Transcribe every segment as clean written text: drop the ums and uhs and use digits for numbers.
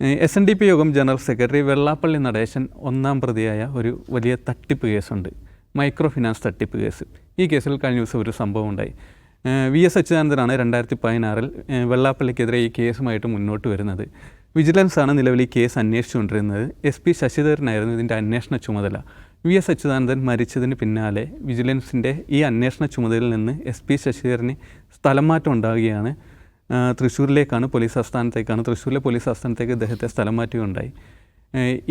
SNDP യോഗം general secretary Vellappally Natesan ഒന്നാം പ്രതിയായ ഒരു വലിയ തട്ടിപ്പ് കേസുണ്ട്. മൈക്രോ ഫിനാൻസ് തട്ടിപ്പ് കേസ്. ഈ കേസിൽ കഴിഞ്ഞ ദിവസം ഒരു സംഭവം ഉണ്ടായി. VS അച്യുതാനന്ദനാണ് 2016 വെള്ളാപ്പള്ളിക്കെതിരെ ഈ കേസുമായിട്ട് മുന്നോട്ട് വരുന്നത്. വിജിലൻസാണ് നിലവിൽ ഈ കേസ് അന്വേഷിച്ചുകൊണ്ടിരുന്നത്. SP ശശിധരനായിരുന്നു ഇതിൻ്റെ അന്വേഷണ ചുമതല. VS അച്യുതാനന്ദൻ മരിച്ചതിന് പിന്നാലെ വിജിലൻസിൻ്റെ ഈ അന്വേഷണ ചുമതലയിൽ നിന്ന് SP ശശിധരന് സ്ഥലം മാറ്റം ഉണ്ടാകുകയാണ്. തൃശ്ശൂരിലേക്കാണ് തൃശ്ശൂരിലെ പോലീസ് ആസ്ഥാനത്തേക്ക് ഇദ്ദേഹത്തെ സ്ഥലം മാറ്റുകയുണ്ടായി.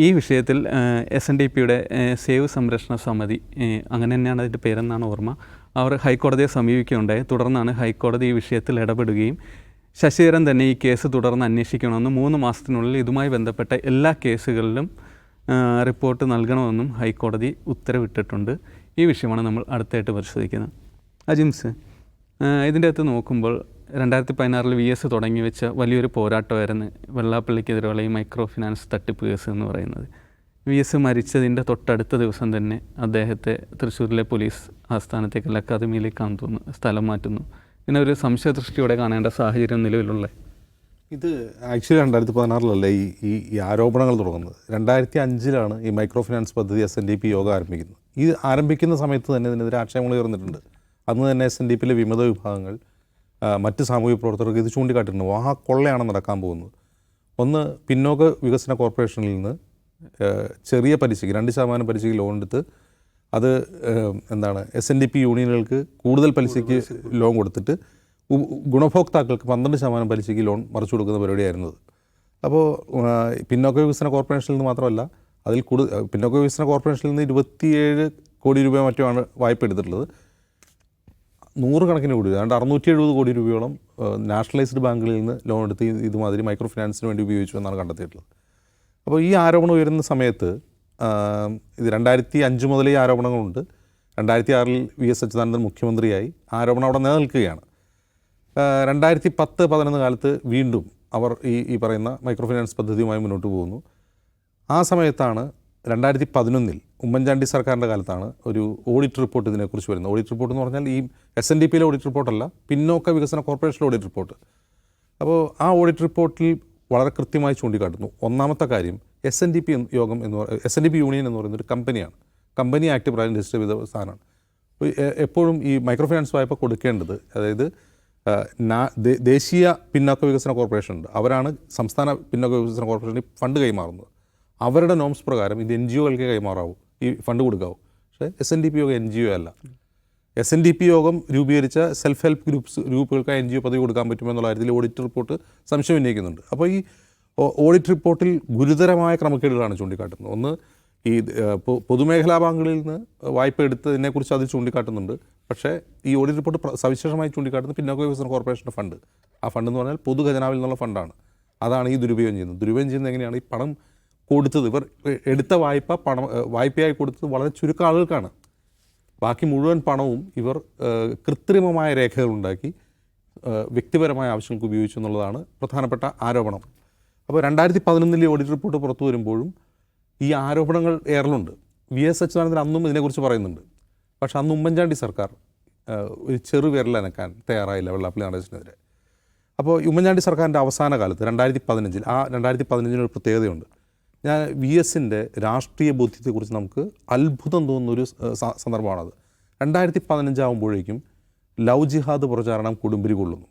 ഈ വിഷയത്തിൽ SNDPയുടെ സേവ് സംരക്ഷണ സമിതി, അങ്ങനെ തന്നെയാണ് അതിൻ്റെ പേരെന്നാണ് ഓർമ്മ, അവർ ഹൈക്കോടതിയെ സമീപിക്കുകയുണ്ടായി. തുടർന്നാണ് ഹൈക്കോടതി ഈ വിഷയത്തിൽ ഇടപെടുകയും ശശിധരൻ തന്നെ ഈ കേസ് തുടർന്ന് അന്വേഷിക്കണമെന്നും 3 മാസത്തിനുള്ളിൽ ഇതുമായി ബന്ധപ്പെട്ട എല്ലാ കേസുകളിലും റിപ്പോർട്ട് നൽകണമെന്നും ഹൈക്കോടതി ഉത്തരവിട്ടിട്ടുണ്ട്. ഈ വിഷയമാണ് നമ്മൾ അടുത്തായിട്ട് പരിശോധിക്കുന്നത്. അജിംസ്, ഇതിൻ്റെ അകത്ത് നോക്കുമ്പോൾ 2016 VS തുടങ്ങി വെച്ച വലിയൊരു പോരാട്ടമായിരുന്നു വെള്ളാപ്പള്ളിക്കെതിരെയുള്ള ഈ മൈക്രോ ഫിനാൻസ് തട്ടിപ്പ് കേസ് എന്ന് പറയുന്നത്. VS മരിച്ചതിൻ്റെ തൊട്ടടുത്ത ദിവസം തന്നെ അദ്ദേഹത്തെ തൃശ്ശൂരിലെ പോലീസ് ആസ്ഥാനത്തേക്കുള്ള അക്കാദമിയിലേക്കാണ് തോന്നുന്നു സ്ഥലം മാറ്റുന്നു. പിന്നെ ഒരു സംശയദൃഷ്ടിയോടെ കാണേണ്ട സാഹചര്യം നിലവിലുള്ള ഇത് ആക്ച്വലി 2016 ഈ ആരോപണങ്ങൾ തുടങ്ങുന്നത്. 2005 ഈ മൈക്രോ ഫിനാൻസ് പദ്ധതി SNDP യോഗം ആരംഭിക്കുന്നത്. ഈ ആരംഭിക്കുന്ന സമയത്ത് തന്നെ ഇതിനെതിരെ ആക്ഷേപങ്ങൾ ഉയർന്നിട്ടുണ്ട്. അന്ന് തന്നെ SNDPയിലെ വിമത വിഭാഗങ്ങൾ മറ്റ് സാമൂഹിക പ്രവർത്തകർക്ക് ഇത് ചൂണ്ടിക്കാട്ടിയിരുന്നു. കൊള്ളയാണ് നടക്കാൻ പോകുന്നത്. ഒന്ന്, പിന്നോക്ക വികസന കോർപ്പറേഷനിൽ നിന്ന് ചെറിയ പലിശയ്ക്ക് 2% പലിശയ്ക്ക് ലോൺ എടുത്ത് അത് SNDP യൂണിയനുകൾക്ക് കൂടുതൽ പലിശയ്ക്ക് ലോൺ കൊടുത്തിട്ട് ഗുണഭോക്താക്കൾക്ക് 12% പലിശയ്ക്ക് ലോൺ മറിച്ചു കൊടുക്കുന്ന പരിപാടിയായിരുന്നത്. അപ്പോൾ പിന്നോക്ക വികസന കോർപ്പറേഷനിൽ നിന്ന് മാത്രമല്ല, അതിൽ പിന്നോക്ക വികസന കോർപ്പറേഷനിൽ നിന്ന് 27 കോടി രൂപ മറ്റുമാണ് വായ്പ എടുത്തിട്ടുള്ളത്. 100 കണക്കിന് കോടി, 670 കോടി രൂപയോളം നാഷണലൈസ്ഡ് ബാങ്കുകളിൽ നിന്ന് ലോൺ എടുത്ത് ഇതുമാതിരി മൈക്രോ ഫിനാൻസിന് വേണ്ടി ഉപയോഗിച്ചു എന്നാണ് കണ്ടെത്തിയിട്ടുള്ളത്. അപ്പോൾ ഈ ആരോപണം ഉയരുന്ന സമയത്ത് ഇത് 2005 മുതൽ ഈ ആരോപണങ്ങളുണ്ട്. 2006 VS അച്യുതാനന്ദൻ മുഖ്യമന്ത്രിയായി. ആരോപണം അവിടെ നിലനിൽക്കുകയാണ്. 2010-11 കാലത്ത് വീണ്ടും അവർ ഈ പറയുന്ന മൈക്രോ ഫിനാൻസ് പദ്ധതിയുമായി മുന്നോട്ട് പോകുന്നു. ആ സമയത്താണ് 2011 ഉമ്മൻചാണ്ടി സർക്കാരിൻ്റെ കാലത്താണ് ഒരു ഓഡിറ്റ് റിപ്പോർട്ട് ഇതിനെക്കുറിച്ച് വരുന്നത്. ഓഡിറ്റ് റിപ്പോർട്ട് എന്ന് പറഞ്ഞാൽ ഈ SNDPയിലെ ഓഡിറ്റ് റിപ്പോർട്ടല്ല, പിന്നോക്ക വികസന കോർപ്പറേഷനിലെ ഓഡിറ്റ് റിപ്പോർട്ട്. അപ്പോൾ ആ ഓഡിറ്റ് റിപ്പോർട്ടിൽ വളരെ കൃത്യമായി ചൂണ്ടിക്കാട്ടുന്നു. ഒന്നാമത്തെ കാര്യം, SNDP യൂണിയൻ എന്ന് പറയുന്ന ഒരു കമ്പനിയാണ്. കമ്പനി ആക്ട് പ്രകാരം രജിസ്റ്റർ ചെയ്ത സാധനമാണ്. എപ്പോഴും ഈ മൈക്രോ ഫിനാൻസ് വായ്പ കൊടുക്കേണ്ടത്, അതായത് ദേശീയ പിന്നോക്ക വികസന കോർപ്പറേഷൻ ഉണ്ട്, അവരാണ് സംസ്ഥാന പിന്നോക്ക വികസന കോർപ്പറേഷന് ഫണ്ട് കൈമാറുന്നത്. അവരുടെ നോംസ് പ്രകാരം ഇത് NGOകൾക്ക് കൈമാറാവൂ, ഈ ഫണ്ട് കൊടുക്കാവൂ. പക്ഷേ SNDP യോഗം NGO അല്ല. SNDP യോഗം രൂപീകരിച്ച സെൽഫ് ഹെൽപ്പ് ഗ്രൂപ്പുകൾക്ക് NGO പദവി കൊടുക്കാൻ പറ്റുമെന്നുള്ള കാര്യത്തിൽ ഓഡിറ്റ് റിപ്പോർട്ട് സംശയം ഉന്നയിക്കുന്നുണ്ട്. അപ്പോൾ ഈ ഓഡിറ്റ് റിപ്പോർട്ടിൽ ഗുരുതരമായ ക്രമക്കേടുകളാണ് ചൂണ്ടിക്കാട്ടുന്നത്. ഒന്ന്, ഈ പൊതുമേഖലാ ബാങ്കുകളിൽ നിന്ന് വായ്പ എടുത്തതിനെക്കുറിച്ച് അതിൽ ചൂണ്ടിക്കാട്ടുന്നുണ്ട്. പക്ഷേ ഈ ഓഡിറ്റ് റിപ്പോർട്ട് സവിശേഷമായി ചൂണ്ടിക്കാട്ടുന്നത് പിന്നോക്ക വികസന കോർപ്പറേഷൻ്റെ ഫണ്ട്. ആ ഫണ്ട് എന്ന് പറഞ്ഞാൽ പൊതുഖജനാവിൽ നിന്നുള്ള ഫണ്ടാണ്. അതാണ് ഈ ദുരുപയോഗം ചെയ്യുന്നത്. ദുരുപയോഗം ചെയ്യുന്നത് എങ്ങനെയാണ്? ഈ പണം കൊടുത്തത്, ഇവർ എടുത്ത വായ്പയായി കൊടുത്തത് വളരെ ചുരുക്കം ആളുകൾക്കാണ്. ബാക്കി മുഴുവൻ പണവും ഇവർ കൃത്രിമമായ രേഖകളുണ്ടാക്കി വ്യക്തിപരമായ ആവശ്യങ്ങൾക്ക് ഉപയോഗിച്ചു എന്നുള്ളതാണ് പ്രധാനപ്പെട്ട ആരോപണം. അപ്പോൾ 2011 ഓഡിറ്റ് റിപ്പോർട്ട് പുറത്തു വരുമ്പോഴും ഈ ആരോപണങ്ങൾ ഏറലുണ്ട്. VS അച്യുതാനന്ദൻ അന്നും ഇതിനെക്കുറിച്ച് പറയുന്നുണ്ട്. പക്ഷെ അന്ന് ഉമ്മൻചാണ്ടി സർക്കാർ ഒരു ചെറുവിരലനക്കാൻ തയ്യാറായില്ല വെള്ളാപ്പള്ളി നടേശനെതിരെ. അപ്പോൾ ഉമ്മൻചാണ്ടി സർക്കാരിൻ്റെ അവസാന കാലത്ത് 2015 2015 ഒരു പ്രത്യേകതയുണ്ട്. VSൻ്റെ രാഷ്ട്രീയ ബോധ്യത്തെക്കുറിച്ച് നമുക്ക് അത്ഭുതം തോന്നുന്നൊരു സന്ദർഭമാണത്. 2015 ആകുമ്പോഴേക്കും ലവ് ജിഹാദ് പ്രചാരണം കൊടുമ്പിരി കൊള്ളുന്നു.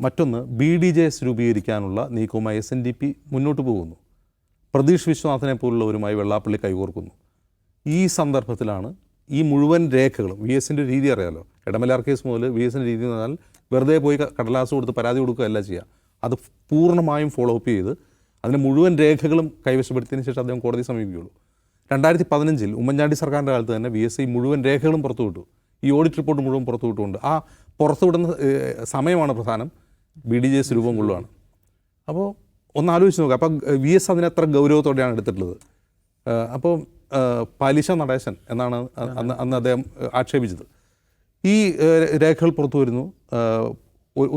മറ്റൊന്ന്, BDJS രൂപീകരിക്കാനുള്ള നീക്കവുമായി SNDP മുന്നോട്ട് പോകുന്നു. പ്രതീഷ് വിശ്വനാഥനെ പോലുള്ളവരുമായി വെള്ളാപ്പള്ളി കൈകോർക്കുന്നു. ഈ സന്ദർഭത്തിലാണ് ഈ മുഴുവൻ രേഖകളും, VSൻ്റെ രീതി അറിയാമല്ലോ, ഇടമലാർ കേസ് മുതൽ VSൻ്റെ രീതി എന്ന് പറഞ്ഞാൽ വെറുതെ പോയി കടലാസ് കൊടുത്ത് പരാതി കൊടുക്കുകയല്ല ചെയ്യുക. അത് പൂർണ്ണമായും ഫോളോ അപ്പ് ചെയ്ത് അതിന് മുഴുവൻ രേഖകളും കൈവശപ്പെടുത്തിയതിന് ശേഷം അദ്ദേഹം കോടതിയെ സമീപിക്കുകയുള്ളൂ. 2015 ഉമ്മൻചാണ്ടി സർക്കാരിൻ്റെ കാലത്ത് തന്നെ VS മുഴുവൻ രേഖകളും പുറത്തുവിട്ടു. ഈ ഓഡിറ്റ് റിപ്പോർട്ട് മുഴുവൻ പുറത്തുവിട്ടുകൊണ്ട് ആ പുറത്തുവിടുന്ന സമയമാണ് പ്രധാനം. BDJS രൂപം കൊള്ളുകയാണ്. അപ്പോൾ ഒന്ന് ആലോചിച്ച് നോക്കുക. അപ്പോൾ VS അതിനെത്ര ഗൗരവത്തോടെയാണ് എടുത്തിട്ടുള്ളത്. അപ്പോൾ പലിശ നടേശൻ എന്നാണ് അന്ന് അദ്ദേഹം ആക്ഷേപിച്ചത്. ഈ രേഖകൾ പുറത്തു വരുന്നു,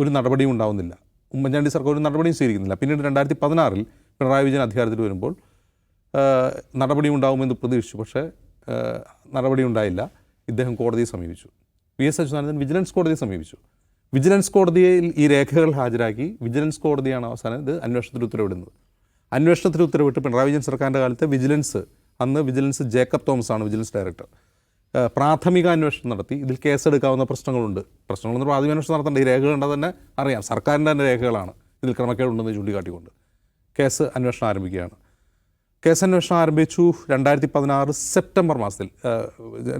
ഒരു നടപടിയും ഉണ്ടാവുന്നില്ല. ഉമ്മൻചാണ്ടി സർക്കാർ ഒരു നടപടിയും സ്വീകരിക്കുന്നില്ല. പിന്നീട് 2016 പിണറായി വിജയൻ അധികാരത്തിൽ വരുമ്പോൾ നടപടി ഉണ്ടാകുമെന്ന് പ്രതീക്ഷിച്ചു. പക്ഷേ നടപടി ഉണ്ടായില്ല. ഇദ്ദേഹം കോടതിയെ സമീപിച്ചു. VS അച്യുതാനന്ദൻ വിജിലൻസ് കോടതിയെ സമീപിച്ചു. വിജിലൻസ് കോടതിയിൽ ഈ രേഖകൾ ഹാജരാക്കി വിജിലൻസ് കോടതിയാണ് അവസാനം ഇത് അന്വേഷണത്തിന് ഉത്തരവിടുന്നത്. അന്വേഷണത്തിന് ഉത്തരവിട്ട് പിണറായി വിജയൻ സർക്കാരിൻ്റെ കാലത്തെ വിജിലൻസ് ജേക്കബ് തോമസ് ആണ് വിജിലൻസ് ഡയറക്ടർ. പ്രാഥമിക അന്വേഷണം നടത്തി ഇതിൽ കേസെടുക്കാവുന്ന പ്രശ്നങ്ങളുണ്ട്. പ്രശ്നങ്ങളെന്ന് പ്രാഥമിക അന്വേഷണം നടത്തേണ്ട ഈ രേഖകൾ കണ്ടാൽ തന്നെ അറിയാം, സർക്കാരിൻ്റെ തന്നെ രേഖകളാണ് ഇതിൽ ക്രമക്കേടുണ്ടെന്ന് ചൂണ്ടിക്കാട്ടിക്കൊണ്ട് കേസ് അന്വേഷണം ആരംഭിക്കുകയാണ്. കേസന്വേഷണം ആരംഭിച്ചു 2016 സെപ്റ്റംബർ മാസത്തിൽ.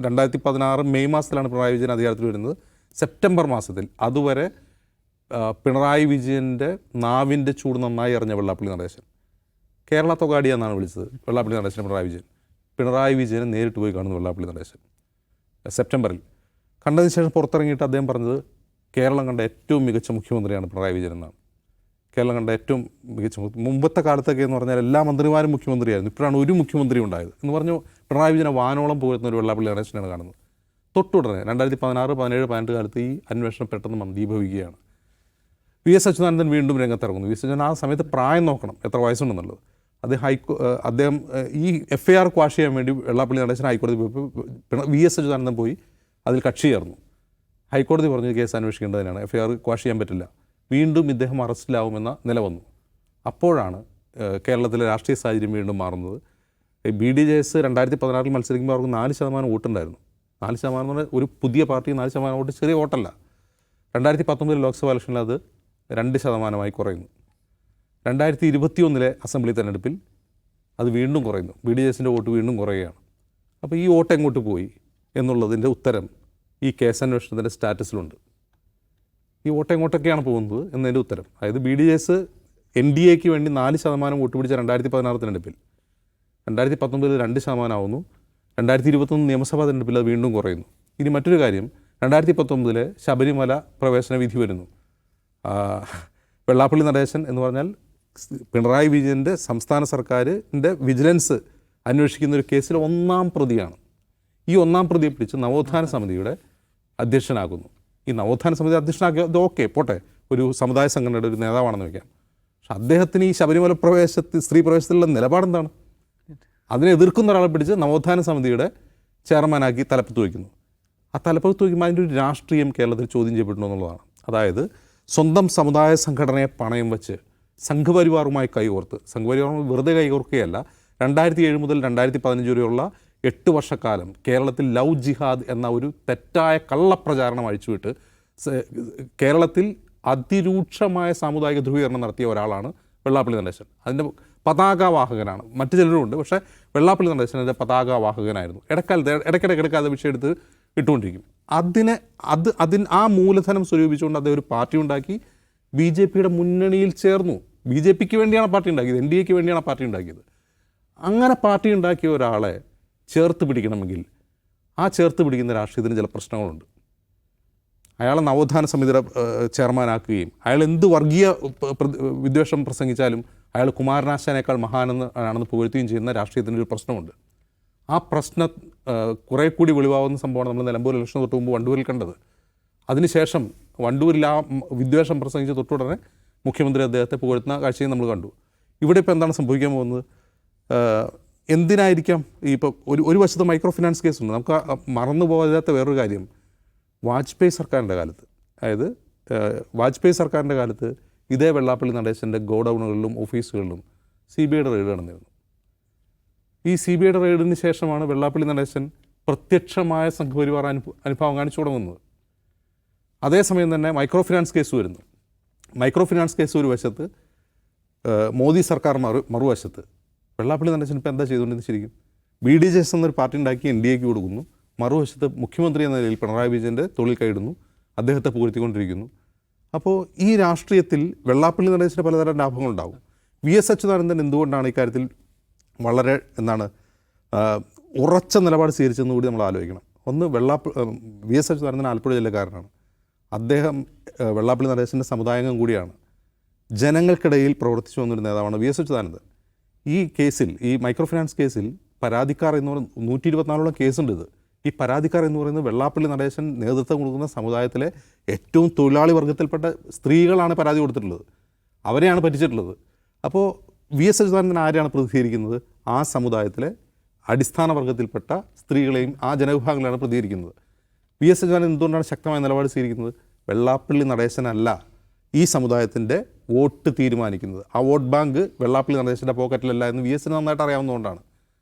2016 മെയ് മാസത്തിലാണ് പിണറായി വിജയൻ അധികാരത്തിൽ വരുന്നത്. സെപ്റ്റംബർ മാസത്തിൽ അതുവരെ പിണറായി വിജയൻ്റെ നാവിൻ്റെ ചൂട് നന്നായി അറിഞ്ഞ വെള്ളാപ്പള്ളി നടേശൻ, കേരള തൊഗാടി എന്നാണ് വിളിച്ചത് വെള്ളാപ്പള്ളി നടേശൻ പിണറായി വിജയനെ നേരിട്ട് പോയി കാണുന്നു. വെള്ളാപ്പള്ളി നടേശൻ സെപ്റ്റംബറിൽ കണ്ടതിന് ശേഷം പുറത്തിറങ്ങിയിട്ട് അദ്ദേഹം പറഞ്ഞത് കേരളം കണ്ട ഏറ്റവും മികച്ച മുഖ്യമന്ത്രിയാണ് പിണറായി വിജയൻ എന്നാണ്. കേരളം കണ്ട ഏറ്റവും മികച്ച മുമ്പത്തെ കാലത്തൊക്കെ എന്ന് പറഞ്ഞാൽ എല്ലാ മന്ത്രിമാരും മുഖ്യമന്ത്രിയായിരുന്നു, ഇപ്പോഴാണ് ഒരു മുഖ്യമന്ത്രി ഉണ്ടായത് എന്ന് പറഞ്ഞു പിണറായി വിജയനെ വാനോളം പോയിരുന്ന ഒരു വെള്ളാപ്പള്ളി നടേശനാണ് കാണുന്നത്. തൊട്ടുടനെ 2016, 17, 18 കാലത്ത് ഈ അന്വേഷണം പെട്ടെന്ന് മന്ദീഭവിക്കുകയാണ്. VS അച്യുതാനന്ദൻ വീണ്ടും രംഗത്തിറങ്ങുന്നു. VS അച്യുതാനന്ദൻ ആ സമയത്ത് പ്രായം നോക്കണം, എത്ര വയസ്സുണ്ടെന്നുള്ളത്. അദ്ദേഹം ഈ FIR ക്വാഷ് ചെയ്യാൻ വേണ്ടി വെള്ളാപ്പള്ളി നടേശൻ ഹൈക്കോടതി പോയപ്പോൾ VS അച്യുതാനന്ദൻ പോയി അതിൽ കക്ഷി ചേർന്നു. ഹൈക്കോടതി പറഞ്ഞു കേസ് അന്വേഷിക്കേണ്ടതിനാണ്, FIR ക്വാഷ് ചെയ്യാൻ പറ്റില്ല. വീണ്ടും ഇദ്ദേഹം അറസ്റ്റിലാവുമെന്ന നില വന്നു. അപ്പോഴാണ് കേരളത്തിലെ രാഷ്ട്രീയ സാഹചര്യം വീണ്ടും മാറുന്നത്. BDJS 2016 മത്സരിക്കുമ്പോൾ അവർക്ക് 4% വോട്ടുണ്ടായിരുന്നു. 4% എന്ന് പറഞ്ഞാൽ ഒരു പുതിയ പാർട്ടി 4% വോട്ട് ചെറിയ വോട്ടല്ല. 2019 ലോക്സഭാ ഇലക്ഷനിൽ അത് 2% കുറയുന്നു. 2021 അസംബ്ലി തെരഞ്ഞെടുപ്പിൽ അത് വീണ്ടും കുറയുന്നു. BDJSൻ്റെ വോട്ട് വീണ്ടും കുറയുകയാണ്. അപ്പോൾ ഈ വോട്ട് എങ്ങോട്ട് പോയി എന്നുള്ളതിൻ്റെ ഉത്തരം ഈ കേസന്വേഷണത്തിൻ്റെ സ്റ്റാറ്റസിലുണ്ട്. ഈ വോട്ട് എങ്ങോട്ടൊക്കെയാണ് പോകുന്നത് എന്നതിൻ്റെ ഉത്തരം, അതായത് BDJS NDAക്ക് വേണ്ടി 4% വോട്ട് പിടിച്ച 2016 തെരഞ്ഞെടുപ്പിൽ 2019 2% ആവുന്നു. 2021 നിയമസഭാ തെരഞ്ഞെടുപ്പിൽ അത് വീണ്ടും കുറയുന്നു. ഇനി മറ്റൊരു കാര്യം, 2019 ശബരിമല പ്രവേശന വിധി വരുന്നു. വെള്ളാപ്പള്ളി നടേശൻ എന്ന് പറഞ്ഞാൽ പിണറായി വിജയൻ്റെ സംസ്ഥാന സർക്കാരിൻ്റെ വിജിലൻസ് അന്വേഷിക്കുന്ന ഒരു കേസിൽ 1ാം പ്രതിയാണ്. ഈ 1ാം പ്രതിയെ പിടിച്ച് നവോത്ഥാന സമിതിയുടെ അധ്യക്ഷനാക്കുന്നു. ഈ നവോത്ഥാന സമിതി അധ്യക്ഷനാക്കിയത് ഓക്കെ പോട്ടെ, ഒരു സമുദായ സംഘടനയുടെ ഒരു നേതാവാണെന്ന് വയ്ക്കാം. പക്ഷെ അദ്ദേഹത്തിന് ഈ ശബരിമല സ്ത്രീ പ്രവേശനത്തിലുള്ള നിലപാടെന്താണ്? അതിനെ എതിർക്കുന്ന ഒരാളെ പിടിച്ച് നവോത്ഥാന സമിതിയുടെ ചെയർമാനാക്കി തലപ്പത്ത് വയ്ക്കുന്നു. ആ തലപ്പത്ത് വയ്ക്കുമ്പോൾ അതിൻ്റെ ഒരു രാഷ്ട്രീയം കേരളത്തിൽ ചോദ്യം ചെയ്യപ്പെടുന്നു എന്നുള്ളതാണ്. അതായത് സ്വന്തം സമുദായ സംഘടനയെ പണയം വെച്ച് സംഘപരിവാറുമായി കൈകോർത്ത്, സംഘപരിവാർ വെറുതെ കൈകോർക്കുകയല്ല, 2007 മുതൽ 2015 വരെയുള്ള 8 വർഷക്കാലം കേരളത്തിൽ ലവ് ജിഹാദ് എന്ന ഒരു തെറ്റായ കള്ളപ്രചാരണം അഴിച്ചുവിട്ട് കേരളത്തിൽ അതിരൂക്ഷമായ സാമുദായിക ധ്രുവീകരണം നടത്തിയ ഒരാളാണ് വെള്ളാപ്പള്ളി നടേശൻ. അതിൻ്റെ പതാകവാഹകനാണ്. മറ്റു ചിലരുമുണ്ട്, പക്ഷേ വെള്ളാപ്പള്ളി നടേശൻ അതിൻ്റെ പതാകവാഹകനായിരുന്നു. ഇടയ്ക്കിടയ്ക്ക് അത് വിഷയം എടുത്ത് ഇട്ടുകൊണ്ടിരിക്കും. ആ മൂലധനം സ്വരൂപിച്ചുകൊണ്ട് അദ്ദേഹം ഒരു പാർട്ടി ഉണ്ടാക്കി, BJPയുടെ മുന്നണിയിൽ ചേർന്നു. BJPക്ക് വേണ്ടിയാണ് പാർട്ടി ഉണ്ടാക്കിയത്, NDAക്ക് വേണ്ടിയാണ് പാർട്ടി ഉണ്ടാക്കിയത്. അങ്ങനെ പാർട്ടി ഉണ്ടാക്കിയ ഒരാളെ ചേർത്ത് പിടിക്കണമെങ്കിൽ ആ ചേർത്ത് പിടിക്കുന്ന രാഷ്ട്രീയത്തിന് ചില പ്രശ്നങ്ങളുണ്ട്. അയാളെ നവോത്ഥാന സമിതിയുടെ ചെയർമാനാക്കുകയും അയാൾ എന്ത് വർഗീയ വിദ്വേഷം പ്രസംഗിച്ചാലും അയാൾ കുമാരനാശാനേക്കാൾ ആണെന്ന് പുകഴ്ത്തുകയും ചെയ്യുന്ന രാഷ്ട്രീയത്തിൻ്റെ ഒരു പ്രശ്നമുണ്ട്. ആ പ്രശ്നം കുറേ കൂടി വെളിവാകുന്ന സംഭവമാണ് നമ്മൾ നിലമ്പൂർ ഇലക്ഷൻ തൊട്ട് മുമ്പ് വണ്ടൂരിൽ കണ്ടത്. അതിനുശേഷം വണ്ടൂരിൽ ആ വിദ്വേഷം പ്രസംഗിച്ച് തൊട്ടുടനെ മുഖ്യമന്ത്രി അദ്ദേഹത്തെ പുകഴ്ത്തുന്ന കാഴ്ചയും നമ്മൾ കണ്ടു. ഇവിടെ ഇപ്പോൾ എന്താണ് സംഭവിക്കാൻ പോകുന്നത്? എന്തിനായിരിക്കാം ഇപ്പോൾ ഒരു വശത്ത് മൈക്രോ ഫിനാൻസ് കേസുണ്ട്. നമുക്ക് മറന്നു പോകാത്ത വേറൊരു കാര്യം, വാജ്പേയി സർക്കാരിൻ്റെ കാലത്ത്, അതായത് വാജ്പേയി സർക്കാരിൻ്റെ കാലത്ത് ഇതേ വെള്ളാപ്പള്ളി നടേശൻ്റെ ഗോഡൗണുകളിലും ഓഫീസുകളിലും CBIയുടെ റെയ്ഡ് നടന്നിരുന്നു. ഈ CBIയുടെ റെയ്ഡിന് ശേഷമാണ് വെള്ളാപ്പള്ളി നടേശൻ പ്രത്യക്ഷമായ സംഘപരിവാർ അനുഭവം കാണിച്ചു തുടങ്ങുന്നത്. അതേസമയം തന്നെ മൈക്രോ ഫിനാൻസ് കേസ് വരുന്നു. മൈക്രോ ഫിനാൻസ് കേസ് ഒരു വശത്ത്, മോദി സർക്കാർ മറുവശത്ത്. വെള്ളാപ്പള്ളി നടേശൻ ഇപ്പോൾ എന്താ ചെയ്തുകൊണ്ടിരുന്നത്? ശരിക്കും BDJS എന്നൊരു പാർട്ടി ഉണ്ടാക്കി NDAക്ക് കൊടുക്കുന്നു. മറുവശത്ത് മുഖ്യമന്ത്രി എന്ന നിലയിൽ പിണറായി വിജയൻ്റെ തൊഴിൽ കൈയിടുന്നു, അദ്ദേഹത്തെ പുകഴ്ത്തിക്കൊണ്ടിരിക്കുന്നു. അപ്പോൾ ഈ രാഷ്ട്രീയത്തിൽ വെള്ളാപ്പള്ളി നടേശന് പലതരം ലാഭങ്ങളുണ്ടാകും. VS അച്യുതാനന്ദൻ എന്തുകൊണ്ടാണ് ഇക്കാര്യത്തിൽ വളരെ ഉറച്ച നിലപാട് സ്വീകരിച്ചെന്ന് കൂടി നമ്മൾ ആലോചിക്കണം. ഒന്ന്, VS അച്യുതാനന്ദൻ ആലപ്പുഴ ജില്ലക്കാരനാണ്. അദ്ദേഹം വെള്ളാപ്പള്ളി നടേശൻ്റെ സമുദായംഗം കൂടിയാണ്. ജനങ്ങൾക്കിടയിൽ പ്രവർത്തിച്ചു വന്നൊരു നേതാവാണ് VS അച്യുതാനന്ദൻ. ഈ കേസിൽ, ഈ മൈക്രോ ഫിനാൻസ് കേസിൽ പരാതിക്കാർ എന്ന് പറയുന്നത് 124ഓളം കേസുണ്ട്. ഈ പരാതിക്കാർ എന്ന് പറയുന്നത് വെള്ളാപ്പള്ളി നടേശൻ നേതൃത്വം കൊടുക്കുന്ന സമുദായത്തിലെ ഏറ്റവും തൊഴിലാളി വർഗത്തിൽപ്പെട്ട സ്ത്രീകളാണ് പരാതി കൊടുത്തിട്ടുള്ളത്, അവരെയാണ് പറ്റിച്ചിട്ടുള്ളത്. അപ്പോൾ VS അച്യുതാനന്ദൻ ആരെയാണ് പ്രതിനിധീകരിക്കുന്നത്? ആ സമുദായത്തിലെ അടിസ്ഥാന വർഗത്തിൽപ്പെട്ട സ്ത്രീകളെയും ആ ജനവിഭാഗങ്ങളെയാണ് പ്രതികരിക്കുന്നത്. VS അച്യുതാനന്ദൻ എന്തുകൊണ്ടാണ് ശക്തമായ നിലപാട് സ്വീകരിക്കുന്നത്? വെള്ളാപ്പള്ളി നടേശനല്ല ഈ സമുദായത്തിൻ്റെ വോട്ട് തീരുമാനിക്കുന്നത്. ആ വോട്ട് ബാങ്ക് വെള്ളാപ്പള്ളി നടേശൻ്റെ പോക്കറ്റിലല്ല എന്ന് VS നന്നായിട്ട് അറിയാവുന്നതുകൊണ്ടാണ്.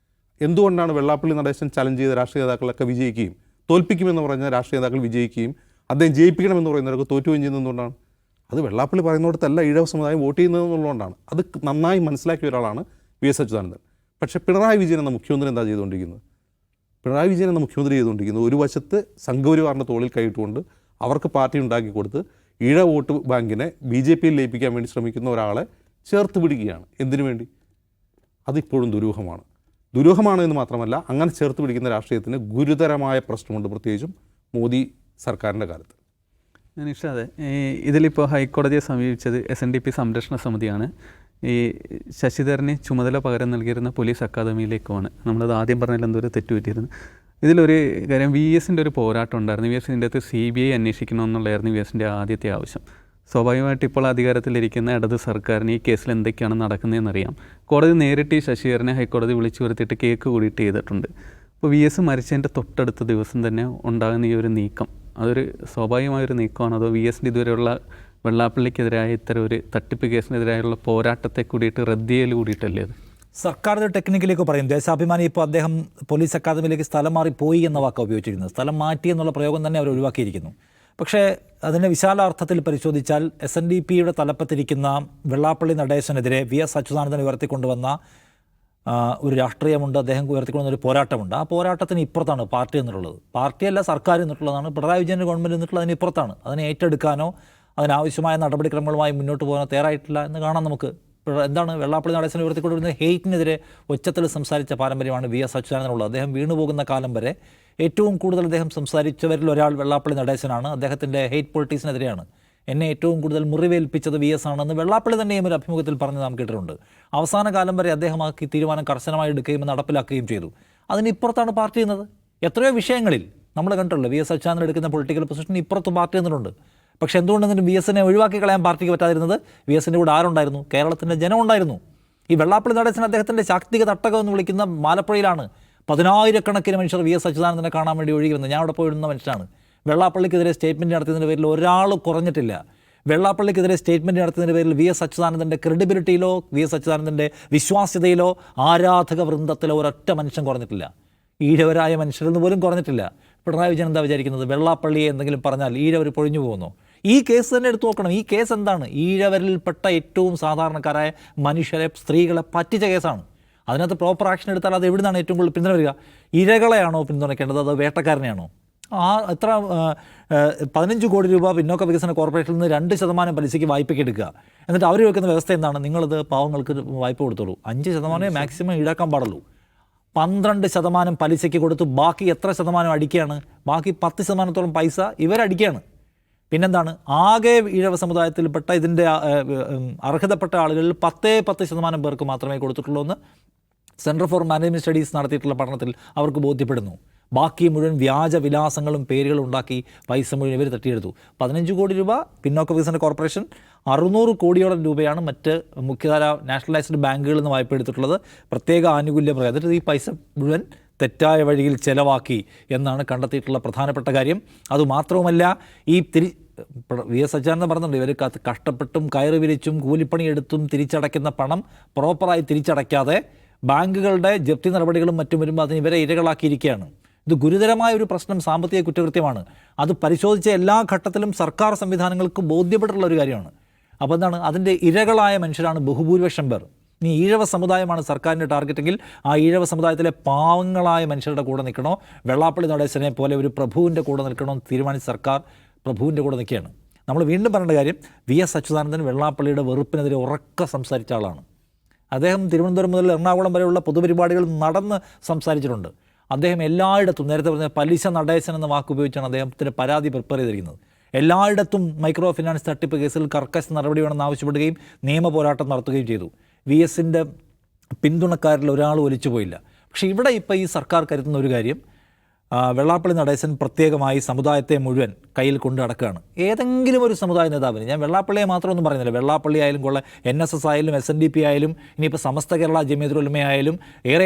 എന്തുകൊണ്ടാണ് വെള്ളാപ്പള്ളി നടേശൻ ചലഞ്ച് ചെയ്ത രാഷ്ട്രീയ നേതാക്കളൊക്കെ വിജയിക്കുകയും തോൽപ്പിക്കുമെന്ന് പറഞ്ഞ രാഷ്ട്രീയ നേതാക്കൾ വിജയിക്കുകയും അദ്ദേഹം ജയിപ്പിക്കണമെന്ന് പറയുന്നവരൊക്കെ തോറ്റുകയും ചെയ്യുന്നതുകൊണ്ടാണ്? അത് വെള്ളാപ്പള്ളി പറയുന്നിടത്തല്ല ഈഴവ സമുദായം വോട്ട് ചെയ്യുന്നതെന്നുള്ളതുകൊണ്ടാണ്. അത് നന്നായി മനസ്സിലാക്കിയ ഒരാളാണ് VS അച്യുതാനന്ദൻ. പക്ഷേ പിണറായി വിജയൻ എന്ന മുഖ്യമന്ത്രി എന്താ ചെയ്തുകൊണ്ടിരിക്കുന്നത്? പിണറായി വിജയൻ എന്ന മുഖ്യമന്ത്രി ചെയ്തുകൊണ്ടിരിക്കുന്നത് ഒരു വശത്ത് സംഘപരിവാറിൻ്റെ തോളിൽ കൈയിട്ടുകൊണ്ട് അവർക്ക് പാർട്ടി ഉണ്ടാക്കി കൊടുത്ത് ഈഴ വോട്ട് ബാങ്കിനെ BJPയിൽ ലയിപ്പിക്കാൻ വേണ്ടി ശ്രമിക്കുന്ന ഒരാളെ ചേർത്ത് പിടിക്കുകയാണ്. എന്തിനു വേണ്ടി? അതിപ്പോഴും ദുരൂഹമാണ് എന്ന് മാത്രമല്ല, അങ്ങനെ ചേർത്ത് പിടിക്കുന്ന രാഷ്ട്രീയത്തിന് ഗുരുതരമായ പ്രശ്നമുണ്ട്, പ്രത്യേകിച്ചും മോദി സർക്കാരിൻ്റെ കാലത്ത്. നിഷാദെ, ഇതിലിപ്പോൾ ഹൈക്കോടതിയെ സമീപിച്ചത് SNDP സംരക്ഷണ സമിതിയാണ്. ഈ ശശിധരന് ചുമതല പകരം നൽകിയിരുന്ന പോലീസ് അക്കാദമിയിലേക്കുമാണ്. നമ്മളത് ആദ്യം പറഞ്ഞാൽ എന്തോ ഒരു തെറ്റുപറ്റിയിരുന്നു. ഇതിലൊരു കാര്യം, VSൻ്റെ ഒരു പോരാട്ടം ഉണ്ടായിരുന്നു. VS ഇതിൻ്റെ അകത്ത് CBI അന്വേഷിക്കണമെന്നുള്ളതായിരുന്നു VSൻ്റെ ആദ്യത്തെ ആവശ്യം. സ്വാഭാവികമായിട്ട് ഇപ്പോൾ അധികാരത്തിലിരിക്കുന്ന ഇടത് സർക്കാരിന് ഈ കേസിൽ എന്തൊക്കെയാണ് നടക്കുന്നതെന്നറിയാം. കോടതി നേരിട്ട് ഈ ശശിധരനെ ഹൈക്കോടതി വിളിച്ചു വരുത്തിയിട്ട് കേക്ക് കൂടിയിട്ട് ചെയ്തിട്ടുണ്ട്. അപ്പോൾ VS മരിച്ചതിൻ്റെ തൊട്ടടുത്ത ദിവസം തന്നെ ഉണ്ടാകുന്ന ഈ ഒരു നീക്കം, അതൊരു സ്വാഭാവികമായൊരു നീക്കമാണ്. അതോ VSൻ്റെ ഇതുവരെയുള്ള വെള്ളാപ്പള്ളിക്കെതിരായ ഇത്തരം ഒരു തട്ടിപ്പ് കേസിനെതിരായുള്ള പോരാട്ടത്തെ കൂടിയിട്ട് റദ്ദ് ചെയ്യൽ കൂടിയിട്ടല്ലേ അത്? സർക്കാർ ഇത് ടെക്നിക്കലേക്ക് പറയും. ദേശാഭിമാനി ഇപ്പോൾ അദ്ദേഹം പോലീസ് അക്കാദമിയിലേക്ക് സ്ഥലം മാറി പോയി എന്ന വാക്കാണ് ഉപയോഗിച്ചിരിക്കുന്നത്. സ്ഥലം മാറ്റി എന്നുള്ള പ്രയോഗം തന്നെ അവർ ഒഴിവാക്കിയിരിക്കുന്നു. പക്ഷേ അതിൻ്റെ വിശാലാർത്ഥത്തിൽ പരിശോധിച്ചാൽ SNDPയുടെ തലപ്പത്തിരിക്കുന്ന വെള്ളാപ്പള്ളി നടേശനെതിരെ VS അച്യുതാനന്ദൻ ഉയർത്തിക്കൊണ്ടുവന്ന ഒരു രാഷ്ട്രീയമുണ്ട്, അദ്ദേഹം ഉയർത്തിക്കൊണ്ടുവന്ന ഒരു പോരാട്ടമുണ്ട്. ആ പോരാട്ടത്തിന് ഇപ്പുറത്താണ് പാർട്ടി എന്നുള്ളത്. പാർട്ടിയല്ല, സർക്കാർ എന്നുള്ളതാണ്. പിണറായി വിജയൻ്റെ ഗവൺമെൻറ് എന്നിട്ടുള്ളത് അതിന് ഇപ്പുറത്താണ്. അതിനെ ഏറ്റെടുക്കാനോ അതിനാവശ്യമായ നടപടിക്രമങ്ങളുമായി മുന്നോട്ട് പോകാനോ തയ്യാറായിട്ടില്ല എന്ന് കാണാം നമുക്ക്. എന്താണ് വെള്ളാപ്പള്ളി നടേശനെ ഉയർത്തിക്കൊണ്ടിരുന്ന ഹെയ്റ്റിനെതിരെ ഒച്ചത്തിൽ സംസാരിച്ച പാരമ്പര്യമാണ് VS അച്യുതാനന്ദനുള്ളത്. അദ്ദേഹം വീണുപോകുന്ന കാലം വരെ ഏറ്റവും കൂടുതൽ അദ്ദേഹം സംസാരിച്ചവരിൽ ഒരാൾ വെള്ളാപ്പള്ളി നടേശനാണ്. അദ്ദേഹത്തിൻ്റെ ഹെയ്റ്റ് പൊളിറ്റിക്സിനെതിരെയാണ്. എന്നെ ഏറ്റവും കൂടുതൽ മുറിവേൽപ്പിച്ചത് VS ആണെന്ന് വെള്ളാപ്പള്ളി തന്നെയും ഒരു അഭിമുഖത്തിൽ പറഞ്ഞ് നാം കേട്ടിട്ടുണ്ട്. അവസാന കാലം വരെ അദ്ദേഹം ആ തീരുമാനം കർശനമായി എടുക്കുകയും നടപ്പിലാക്കുകയും ചെയ്തു. അതിനിപ്പുറത്താണ് പാർട്ടി എന്നത്. എത്രയോ വിഷയങ്ങളിൽ നമ്മൾ കണ്ടിട്ടുള്ളൂ VS അച്യുതാനന്ദൻ എടുക്കുന്ന പൊളിറ്റിക്കൽ പൊസിഷൻ ഇപ്പുറത്ത് പാർട്ടി എന്നിട്ടുണ്ട്. പക്ഷേ എന്തുകൊണ്ടെങ്കിലും VSനെ ഒഴിവാക്കി കളയാൻ പാർട്ടിക്ക് പറ്റാതിരുന്നത്? VSൻ്റെ കൂടെ ആരുണ്ടായിരുന്നു? കേരളത്തിൻ്റെ ജനം ഉണ്ടായിരുന്നു. ഈ വെള്ളാപ്പള്ളി നടേശൻ അദ്ദേഹത്തിൻ്റെ ശാക്തിക തട്ടകം എന്ന് വിളിക്കുന്ന മാലപ്പുഴയിലാണ് 10,000-കണക്കിന് മനുഷ്യർ VS അച്യുതാനന്ദനെ കാണാൻ വേണ്ടി ഒഴുകി വന്നത്. ഞാൻ അവിടെ പോയിരുന്ന മനുഷ്യനാണ്. വെള്ളാപ്പള്ളിക്കെതിരെ സ്റ്റേറ്റ്മെൻറ്റ് നടത്തിയതിൻ്റെ പേരിൽ ഒരാൾ കുറഞ്ഞിട്ടില്ല. വെള്ളാപ്പള്ളിക്കെതിരെ സ്റ്റേറ്റ്മെൻറ്റ് നടത്തിയതിൻ്റെ പേരിൽ VS അച്യുതാനന്ദൻ്റെ ക്രെഡിബിലിറ്റിയിലോ VS അച്യുതാനന്ദൻ്റെ വിശ്വാസ്യതയിലോ ആരാധക വൃന്ദത്തിലോ ഒരൊറ്റ മനുഷ്യൻ കുറഞ്ഞിട്ടില്ല. ഈഴവരായ മനുഷ്യരെന്ന് പോലും കുറഞ്ഞിട്ടില്ല. പിണറായി വിജയൻ എന്താ വിചാരിക്കുന്നത്? വെള്ളാപ്പള്ളിയെ എന്തെങ്കിലും പറഞ്ഞാൽ ഈഴവർ പൊഴിഞ്ഞു പോകുന്നു? ഈ കേസ് തന്നെ എടുത്തു നോക്കണം. ഈ കേസ് എന്താണ്? ഈഴവരിൽപ്പെട്ട ഏറ്റവും സാധാരണക്കാരായ മനുഷ്യരെ, സ്ത്രീകളെ പറ്റിച്ച കേസാണ്. അതിനകത്ത് പ്രോപ്പർ ആക്ഷൻ എടുത്താൽ അത് എവിടുന്നാണ് ഏറ്റവും കൂടുതൽ പിന്തുണ വരിക? ഇരകളെയാണോ പിന്തുണയ്ക്കേണ്ടത്, അതോ വേട്ടക്കാരനെയാണോ? എത്ര 15 കോടി രൂപ പിന്നോക്ക വികസന കോർപ്പറേഷനിൽ നിന്ന് 2% പലിശയ്ക്ക് വായ്പയ്ക്ക് എടുക്കുക. എന്നിട്ട് അവർ വെക്കുന്ന വ്യവസ്ഥ എന്താണ്? നിങ്ങളത് പാവങ്ങൾക്ക് വായ്പ കൊടുത്തോളൂ, 5% മാക്സിമം ഈടാക്കാൻ പാടുള്ളൂ. 12% പലിശയ്ക്ക് കൊടുത്ത് ബാക്കി എത്ര ശതമാനം അടിക്കുകയാണ്? ബാക്കി 10%-ഓളം പൈസ ഇവരടിക്കുകയാണ്. പിന്നെന്താണ്? ആകെ ഈഴവ സമുദായത്തിൽപ്പെട്ട ഇതിൻ്റെ അർഹതപ്പെട്ട ആളുകളിൽ 10% പേർക്ക് മാത്രമേ കൊടുത്തിട്ടുള്ളൂ എന്ന് സെൻറ്റർ ഫോർ മാനേജ്മെൻറ്റ് സ്റ്റഡീസ് നടത്തിയിട്ടുള്ള പഠനത്തിൽ അവർക്ക് ബോധ്യപ്പെടുന്നു. ബാക്കി മുഴുവൻ വ്യാജ വിലാസങ്ങളും പേരുകളും ഉണ്ടാക്കി പൈസ മുഴുവൻ ഇവർ തട്ടിയെടുത്തു. 15 കോടി രൂപ പിന്നോക്ക വികസന കോർപ്പറേഷൻ, 600 കോടിയോളം രൂപയാണ് മറ്റ് മുഖ്യധാര നാഷണലൈസ്ഡ് ബാങ്കുകളിൽ നിന്ന് വായ്പ എടുത്തിട്ടുള്ളത്. പ്രത്യേക ആനുകൂല്യം പറയാം. എന്നിട്ട് ഈ പൈസ മുഴുവൻ തെറ്റായ വഴിയിൽ ചെലവാക്കി എന്നാണ് കണ്ടെത്തിയിട്ടുള്ള പ്രധാനപ്പെട്ട കാര്യം. അതുമാത്രവുമല്ല, ഈ VS അച്യുതാനന്ദൻ പറഞ്ഞിട്ടുണ്ട്, ഇവർ കഷ്ടപ്പെട്ടും കയറി വിരിച്ചും കൂലിപ്പണിയെടുത്തും തിരിച്ചടയ്ക്കുന്ന പണം പ്രോപ്പറായി തിരിച്ചടയ്ക്കാതെ ബാങ്കുകളുടെ ജപ്തി നടപടികളും മറ്റും വരുമ്പോൾ അതിന് ഇവരെ ഇരകളാക്കിയിരിക്കുകയാണ്. ഇത് ഗുരുതരമായ ഒരു പ്രശ്നം, സാമ്പത്തിക കുറ്റകൃത്യമാണ്. അത് പരിശോധിച്ച എല്ലാ ഘട്ടത്തിലും സർക്കാർ സംവിധാനങ്ങൾക്ക് ബോധ്യപ്പെട്ടിട്ടുള്ള ഒരു കാര്യമാണ്. അപ്പോൾ എന്താണ്? അതിൻ്റെ ഇരകളായ മനുഷ്യരാണ് ബഹുഭൂരിപക്ഷം പേർ. ഇനി ഈഴവ സമുദായമാണ് സർക്കാരിൻ്റെ ടാർഗറ്റെങ്കിൽ ആ ഈഴവ സമുദായത്തിലെ പാവങ്ങളായ മനുഷ്യരുടെ കൂടെ നിൽക്കണോ, വെള്ളാപ്പള്ളി നടേശനെ പോലെ ഒരു പ്രഭുവിൻ്റെ കൂടെ നിൽക്കണോ എന്ന് തീരുമാനിച്ച സർക്കാർ പ്രഭുവിൻ്റെ കൂടെ നിൽക്കുകയാണ്. നമ്മൾ വീണ്ടും പറയേണ്ട കാര്യം, VS അച്യുതാനന്ദൻ വെള്ളാപ്പള്ളിയുടെ വെറുപ്പിനെതിരെ ഉറക്കെ സംസാരിച്ച ആളാണ്. അദ്ദേഹം തിരുവനന്തപുരം മുതൽ എറണാകുളം വരെയുള്ള പൊതുപരിപാടികൾ നടന്ന് സംസാരിച്ചിട്ടുണ്ട്. അദ്ദേഹം എല്ലായിടത്തും, നേരത്തെ പറഞ്ഞ പലിശ നടേശൻ എന്ന വാക്ക് ഉപയോഗിച്ചാണ് അദ്ദേഹത്തിൻ്റെ പരാതി പ്രിപ്പയർ ചെയ്തിരിക്കുന്നത്. എല്ലായിടത്തും മൈക്രോ ഫിനാൻസ് തട്ടിപ്പ് കേസിൽ കർക്കശ നടപടി വേണമെന്ന് ആവശ്യപ്പെടുകയും നിയമ പോരാട്ടം നടത്തുകയും ചെയ്തു. VSൻ്റെ പിന്തുണക്കാരിൽ ഒരാൾ ഒലിച്ചു പോയില്ല. പക്ഷേ ഇവിടെ ഇപ്പോൾ ഈ സർക്കാർ കരുതുന്ന ഒരു കാര്യം, വെള്ളാപ്പള്ളി നടേശൻ പ്രത്യേകമായി സമുദായത്തെ മുഴുവൻ കയ്യിൽ കൊണ്ടു നടക്കുകയാണ്. ഏതെങ്കിലും ഒരു സമുദായ നേതാവിന്, ഞാൻ വെള്ളാപ്പള്ളിയെ മാത്രമൊന്നും പറയുന്നില്ല, വെള്ളാപ്പള്ളി ആയാലും കൊള്ള NSS ആയാലും SNDP ആയാലും ഇനിയിപ്പോൾ സമസ്ത കേരള ജമിയത്തുൽ ഉലമ ആയാലും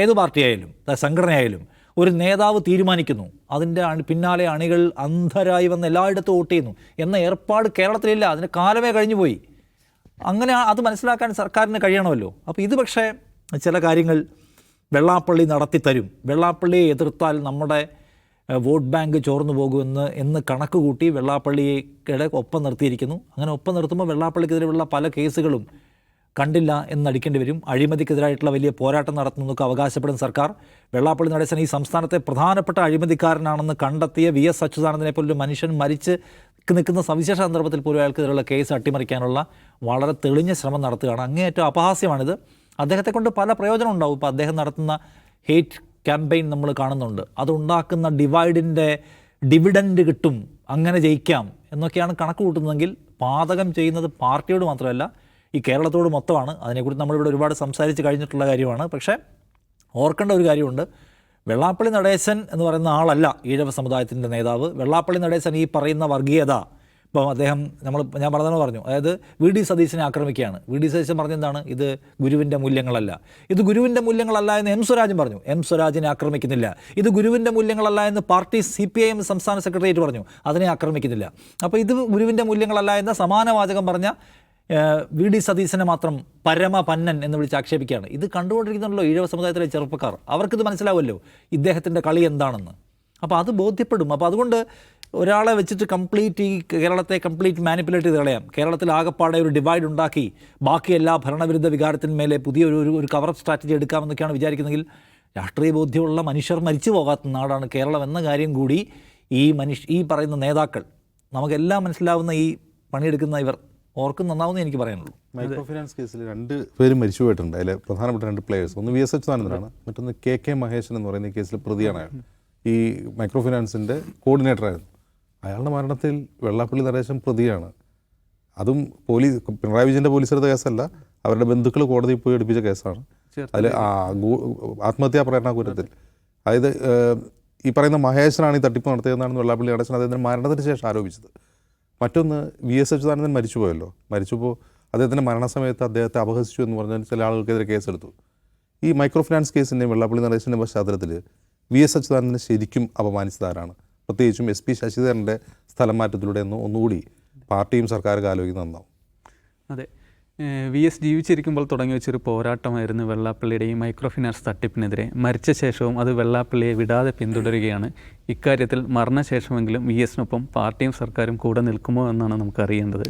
ഏത് പാർട്ടി ആയാലും സംഘടനയായാലും ഒരു നേതാവ് തീരുമാനിക്കുന്നു, അതിൻ്റെ പിന്നാലെ അണികൾ അന്ധരായി വന്ന് എല്ലായിടത്തും വോട്ട് ചെയ്യുന്നു എന്ന ഏർപ്പാട് കേരളത്തിലില്ല. അതിന് കാലമേ കഴിഞ്ഞു പോയി. അങ്ങനെ അത് മനസ്സിലാക്കാൻ സർക്കാരിന് കഴിയണമല്ലോ. അപ്പോൾ ഇത് പക്ഷേ ചില കാര്യങ്ങൾ വെള്ളാപ്പള്ളി നടത്തി തരും. വെള്ളാപ്പള്ളിയെ എതിർത്താൽ നമ്മുടെ വോട്ട് ബാങ്ക് ചോർന്നു പോകുമെന്ന് കണക്ക് കൂട്ടി വെള്ളാപ്പള്ളിയുടെ ഒപ്പം നിർത്തിയിരിക്കുന്നു. അങ്ങനെ ഒപ്പം നിർത്തുമ്പോൾ വെള്ളാപ്പള്ളിക്കെതിരെയുള്ള പല കേസുകളും കണ്ടില്ല എന്നടിക്കേണ്ടി വരും. അഴിമതിക്കെതിരായിട്ടുള്ള വലിയ പോരാട്ടം നടത്തുന്നതൊക്കെ അവകാശപ്പെടുന്ന സർക്കാർ വെള്ളാപ്പള്ളി നടേശൻ ഈ സംസ്ഥാനത്തെ പ്രധാനപ്പെട്ട അഴിമതിക്കാരനാണെന്ന് കണ്ടെത്തിയ VS അച്യുതാനന്ദനെ പോലൊരു മനുഷ്യൻ മരിച്ച് നിൽക്കുന്ന സവിശേഷ സന്ദർഭത്തിൽ പോലും അയാൾക്കെതിരെയുള്ള കേസ് അട്ടിമറിക്കാനുള്ള വളരെ തെളിഞ്ഞ ശ്രമം നടത്തുകയാണ്. അങ്ങേയറ്റം അപഹാസ്യമാണിത്. അദ്ദേഹത്തെ കൊണ്ട് പല പ്രയോജനം ഉണ്ടാവും. ഇപ്പോൾ അദ്ദേഹം നടത്തുന്ന ഹേറ്റ് ക്യാമ്പയിൻ നമ്മൾ കാണുന്നുണ്ട്. അതുണ്ടാക്കുന്ന ഡിവൈഡിൻ്റെ ഡിവിഡൻഡ് കിട്ടും, അങ്ങനെ ജയിക്കാം എന്നൊക്കെയാണ് കണക്ക് കൂട്ടുന്നതെങ്കിൽ പാതകം ചെയ്യുന്നത് പാർട്ടിയോട് മാത്രമല്ല ഈ കേരളത്തോട് മൊത്തമാണ്. അതിനെക്കുറിച്ച് നമ്മളിവിടെ ഒരുപാട് സംസാരിച്ച് കഴിഞ്ഞിട്ടുള്ള കാര്യമാണ്. പക്ഷേ ഓർക്കേണ്ട ഒരു കാര്യമുണ്ട്, വെള്ളാപ്പള്ളി നടേശൻ എന്ന് പറയുന്ന ആളല്ല ഈഴവ സമുദായത്തിൻ്റെ നേതാവ്. വെള്ളാപ്പള്ളി നടേശൻ ഈ പറയുന്ന വർഗീയത, ഇപ്പോൾ അദ്ദേഹം ഞാൻ പറഞ്ഞു, അതായത് VD സതീശനെ ആക്രമിക്കുകയാണ്. VD സതീശൻ പറഞ്ഞെന്താണ്, ഇത് ഗുരുവിൻ്റെ മൂല്യങ്ങളല്ല, ഇത് ഗുരുവിൻ്റെ മൂല്യങ്ങളല്ല എന്ന് M സ്വരാജൻ പറഞ്ഞു. M സ്വരാജിനെ ആക്രമിക്കുന്നില്ല. ഇത് ഗുരുവിൻ്റെ മൂല്യങ്ങളല്ല എന്ന് പാർട്ടി CPIM സംസ്ഥാന സെക്രട്ടേറിയറ്റ് പറഞ്ഞു, അതിനെ ആക്രമിക്കുന്നില്ല. അപ്പോൾ ഇത് ഗുരുവിൻ്റെ മൂല്യങ്ങളല്ല എന്ന സമാന വാചകം പറഞ്ഞ VD സതീശനെ മാത്രം പരമപന്നൻ എന്ന് വിളിച്ച് ആക്ഷേപിക്കുകയാണ്. ഇത് കണ്ടുകൊണ്ടിരിക്കുന്നുണ്ടല്ലോ ഈഴവ സമുദായത്തിലെ ചെറുപ്പക്കാർ. അവർക്കിത് മനസ്സിലാവുമല്ലോ ഇദ്ദേഹത്തിൻ്റെ കളി എന്താണെന്ന്. അപ്പോൾ അത് ബോധ്യപ്പെടും. അപ്പോൾ അതുകൊണ്ട് ഒരാളെ വെച്ചിട്ട് ഈ കേരളത്തെ മാനിപ്പുലേറ്റ് ചെയ്ത് കളയാം. കേരളത്തിൽ ആകെപ്പാടെ ഒരു ഡിവൈഡ് ഉണ്ടാക്കി ബാക്കി എല്ലാ ഭരണവിരുദ്ധ വികാരത്തിന്മേലെ പുതിയൊരു കവറപ്പ് സ്ട്രാറ്റജി എടുക്കാമെന്നൊക്കെയാണ് വിചാരിക്കുന്നതെങ്കിൽ രാഷ്ട്രീയ ബോധ്യമുള്ള മനുഷ്യർ മരിച്ചു പോകാത്ത നാടാണ് കേരളം എന്ന കാര്യം കൂടി ഈ പറയുന്ന നേതാക്കൾ, നമുക്കെല്ലാം മനസ്സിലാവുന്ന ഈ പണിയെടുക്കുന്ന ഇവർ ഓർക്കും നന്നാവുന്നേ എനിക്ക് പറയാനുള്ളൂ. മൈക്രോ ഫിനാൻസ് കേസിൽ 2 പേരും മരിച്ചു പോയിട്ടുണ്ട്. അതിൽ പ്രധാനപ്പെട്ട 2 പ്ലേയേഴ്സ്, ഒന്ന് VS അച്യുതാനന്ദനാണ്, മറ്റൊന്ന് KK മഹേശൻ എന്ന് പറയുന്ന ഈ കേസിൽ പ്രതിയാണ്. അയാൾ ഈ മൈക്രോ ഫിനാൻസിൻ്റെ കോർഡിനേറ്ററായിരുന്നു. അയാളുടെ മരണത്തിൽ വെള്ളാപ്പള്ളി നടേശൻ പ്രതിയാണ്. അതും പിണറായി വിജയൻ്റെ പോലീസെടുത്ത കേസല്ല, അവരുടെ ബന്ധുക്കൾ കോടതിയിൽ പോയി എടുപ്പിച്ച കേസാണ്. അതിൽ ആത്മഹത്യാ പ്രേരണാകുറ്റത്തിൽ, അതായത് ഈ പറയുന്ന മഹേശനാണ് ഈ തട്ടിപ്പ് നടത്തിയതെന്നാണ് വെള്ളാപ്പള്ളി നടേശൻ അദ്ദേഹത്തിൻ്റെ മരണത്തിന് ശേഷം ആരോപിച്ചത്. മറ്റൊന്ന് VS അച്യുതാനന്ദൻ മരിച്ചുപോയപ്പോൾ അദ്ദേഹത്തിൻ്റെ മരണസമയത്ത് അദ്ദേഹത്തെ അപഹസിച്ചു എന്ന് പറഞ്ഞാൽ ചില ആളുകൾക്കെതിരെ കേസെടുത്തു. ഈ മൈക്രോ ഫിനാൻസ് കേസിൻ്റെയും വെള്ളാപ്പള്ളി നടേശൻ്റെ പശ്ചാത്തലത്തിൽ VS അച്യുതാനന്ദനെ ശരിക്കും അപമാനിച്ചതാരാണ്? പ്രത്യേകിച്ചും SP ശശിധരൻ്റെ സ്ഥലം മാറ്റത്തിലൂടെ ഒന്നുകൂടി പാർട്ടിയും സർക്കാരൊക്കെ ആലോചിക്കുന്നത് നന്നാവും. അതെ, VS ജീവിച്ചിരിക്കുമ്പോൾ തുടങ്ങി വെച്ചൊരു പോരാട്ടമായിരുന്നു വെള്ളാപ്പള്ളിയുടെ ഈ മൈക്രോ ഫിനാൻസ് തട്ടിപ്പിനെതിരെ. മരിച്ച ശേഷവും അത് വെള്ളാപ്പള്ളിയെ വിടാതെ പിന്തുടരുകയാണ്. ഇക്കാര്യത്തിൽ മരണശേഷമെങ്കിലും VSനൊപ്പം പാർട്ടിയും സർക്കാരും കൂടെ നിൽക്കുമോ എന്നാണ് നമുക്കറിയേണ്ടത്.